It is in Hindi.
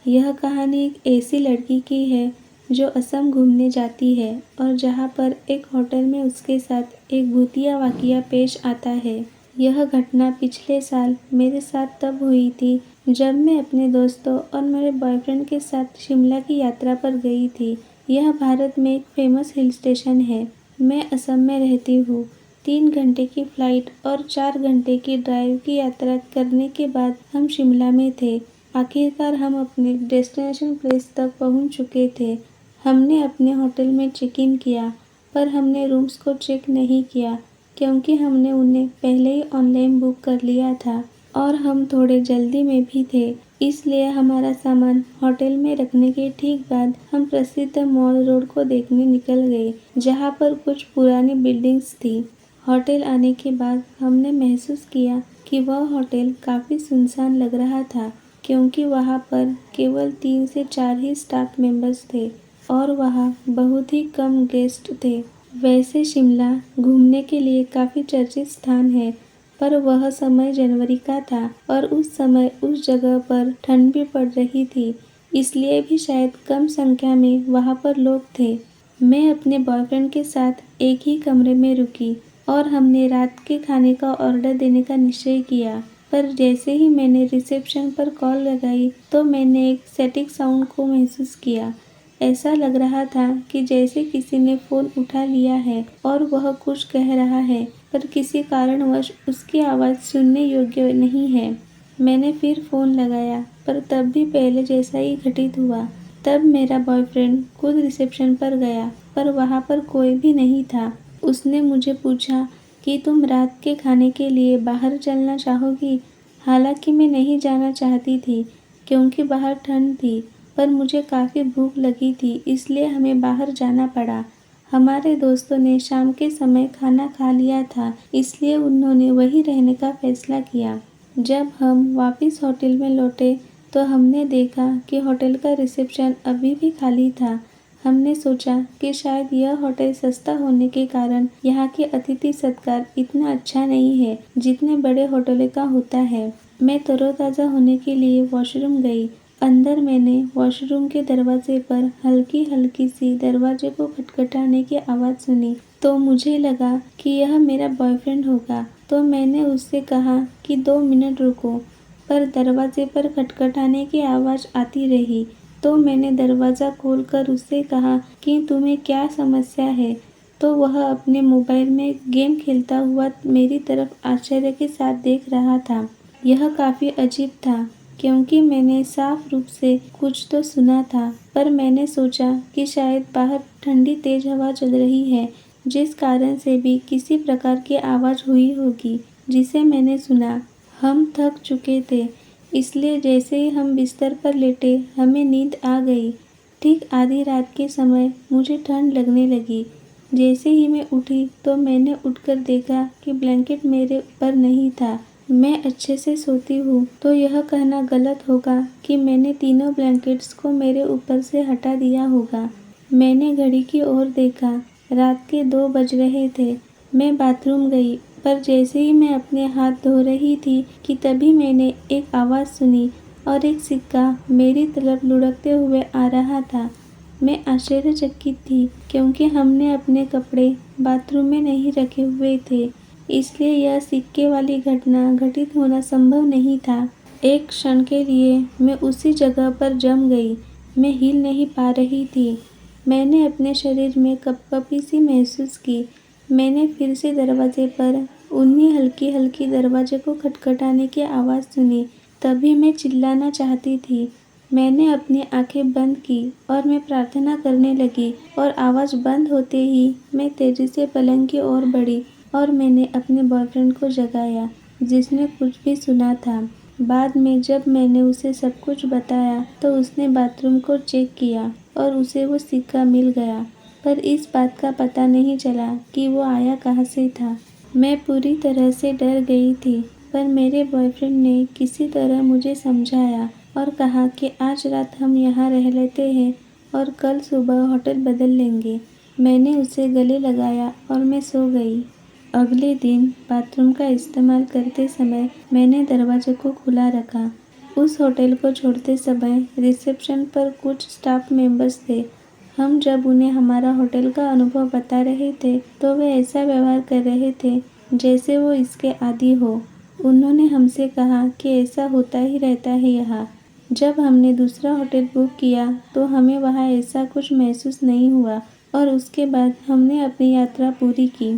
यह कहानी एक ऐसी लड़की की है जो असम घूमने जाती है और जहाँ पर एक होटल में उसके साथ एक भूतिया वाक़या पेश आता है। यह घटना पिछले साल मेरे साथ तब हुई थी जब मैं अपने दोस्तों और मेरे बॉयफ्रेंड के साथ शिमला की यात्रा पर गई थी। यह भारत में एक फेमस हिल स्टेशन है। मैं असम में रहती हूँ। 3 घंटे की फ़्लाइट और 4 घंटे की ड्राइव की यात्रा करने के बाद हम शिमला में थे। आखिरकार हम अपने डेस्टिनेशन प्लेस तक पहुँच चुके थे। हमने अपने होटल में चेक इन किया, पर हमने रूम्स को चेक नहीं किया क्योंकि हमने उन्हें पहले ही ऑनलाइन बुक कर लिया था और हम थोड़े जल्दी में भी थे। इसलिए हमारा सामान होटल में रखने के ठीक बाद हम प्रसिद्ध मॉल रोड को देखने निकल गए, जहाँ पर कुछ पुरानी बिल्डिंग्स थी। होटल आने के बाद हमने महसूस किया कि वह होटल काफ़ी सुनसान लग रहा था क्योंकि वहाँ पर केवल 3 से 4 ही स्टाफ मेंबर्स थे और वहाँ बहुत ही कम गेस्ट थे। वैसे शिमला घूमने के लिए काफ़ी चर्चित स्थान है, पर वह समय जनवरी का था और उस समय उस जगह पर ठंड भी पड़ रही थी, इसलिए भी शायद कम संख्या में वहाँ पर लोग थे। मैं अपने बॉयफ्रेंड के साथ एक ही कमरे में रुकी और हमने रात के खाने का ऑर्डर देने का निश्चय किया, पर जैसे ही मैंने रिसेप्शन पर कॉल लगाई तो मैंने एक स्टैटिक साउंड को महसूस किया। ऐसा लग रहा था कि जैसे किसी ने फ़ोन उठा लिया है और वह कुछ कह रहा है, पर किसी कारणवश उसकी आवाज़ सुनने योग्य नहीं है। मैंने फिर फ़ोन लगाया, पर तब भी पहले जैसा ही घटित हुआ। तब मेरा बॉयफ्रेंड खुद रिसेप्शन पर गया, पर वहाँ पर कोई भी नहीं था। उसने मुझे पूछा कि तुम रात के खाने के लिए बाहर चलना चाहोगी? हालांकि मैं नहीं जाना चाहती थी क्योंकि बाहर ठंड थी, पर मुझे काफ़ी भूख लगी थी, इसलिए हमें बाहर जाना पड़ा। हमारे दोस्तों ने शाम के समय खाना खा लिया था, इसलिए उन्होंने वहीं रहने का फैसला किया। जब हम वापस होटल में लौटे तो हमने देखा कि होटल का रिसेप्शन अभी भी खाली था। हमने सोचा कि शायद यह होटल सस्ता होने के कारण यहाँ के अतिथि सत्कार इतना अच्छा नहीं है जितने बड़े होटलों का होता है। मैं तरोताज़ा होने के लिए वॉशरूम गई। अंदर मैंने वॉशरूम के दरवाजे पर हल्की हल्की सी दरवाजे को खटखटाने की आवाज़ सुनी, तो मुझे लगा कि यह मेरा बॉयफ्रेंड होगा, तो मैंने उससे कहा कि 2 मिनट रुको, पर दरवाजे पर खटखटाने की आवाज़ आती रही। तो मैंने दरवाज़ा खोलकर उससे कहा कि तुम्हें क्या समस्या है, तो वह अपने मोबाइल में गेम खेलता हुआ मेरी तरफ आश्चर्य के साथ देख रहा था। यह काफ़ी अजीब था क्योंकि मैंने साफ रूप से कुछ तो सुना था, पर मैंने सोचा कि शायद बाहर ठंडी तेज हवा चल रही है, जिस कारण से भी किसी प्रकार की आवाज़ हुई होगी जिसे मैंने सुना। हम थक चुके थे, इसलिए जैसे ही हम बिस्तर पर लेटे हमें नींद आ गई। ठीक आधी रात के समय मुझे ठंड लगने लगी। जैसे ही मैं उठी तो मैंने उठकर देखा कि ब्लैंकेट मेरे ऊपर नहीं था। मैं अच्छे से सोती हूँ तो यह कहना गलत होगा कि मैंने तीनों ब्लैंकेट्स को मेरे ऊपर से हटा दिया होगा। मैंने घड़ी की ओर देखा, रात के 2 बज रहे थे। मैं बाथरूम गई, पर जैसे ही मैं अपने हाथ धो रही थी कि तभी मैंने एक आवाज़ सुनी और एक सिक्का मेरी तरफ लुढ़कते हुए आ रहा था। मैं आश्चर्यचकित थी क्योंकि हमने अपने कपड़े बाथरूम में नहीं रखे हुए थे, इसलिए यह सिक्के वाली घटना घटित होना संभव नहीं था। एक क्षण के लिए मैं उसी जगह पर जम गई। मैं हिल नहीं पा रही थी। मैंने अपने शरीर में कँपकँपी सी महसूस की। मैंने फिर से दरवाजे पर उन्हीं हल्की हल्की दरवाजे को खटखटाने की आवाज़ सुनी। तभी मैं चिल्लाना चाहती थी। मैंने अपनी आंखें बंद की और मैं प्रार्थना करने लगी, और आवाज़ बंद होते ही मैं तेज़ी से पलंग की ओर बढ़ी और मैंने अपने बॉयफ्रेंड को जगाया, जिसने कुछ भी सुना था। बाद में जब मैंने उसे सब कुछ बताया तो उसने बाथरूम को चेक किया और उसे वो सिक्का मिल गया, पर इस बात का पता नहीं चला कि वो आया कहाँ से था। मैं पूरी तरह से डर गई थी, पर मेरे बॉयफ्रेंड ने किसी तरह मुझे समझाया और कहा कि आज रात हम यहाँ रह लेते हैं और कल सुबह होटल बदल लेंगे। मैंने उसे गले लगाया और मैं सो गई। अगले दिन बाथरूम का इस्तेमाल करते समय मैंने दरवाजे को खुला रखा। उस होटल को छोड़ते समय रिसेप्शन पर कुछ स्टाफ मेंबर्स थे। हम जब उन्हें हमारा होटल का अनुभव बता रहे थे तो वे ऐसा व्यवहार कर रहे थे जैसे वो इसके आदी हो। उन्होंने हमसे कहा कि ऐसा होता ही रहता है यहाँ। जब हमने दूसरा होटल बुक किया तो हमें वहाँ ऐसा कुछ महसूस नहीं हुआ और उसके बाद हमने अपनी यात्रा पूरी की।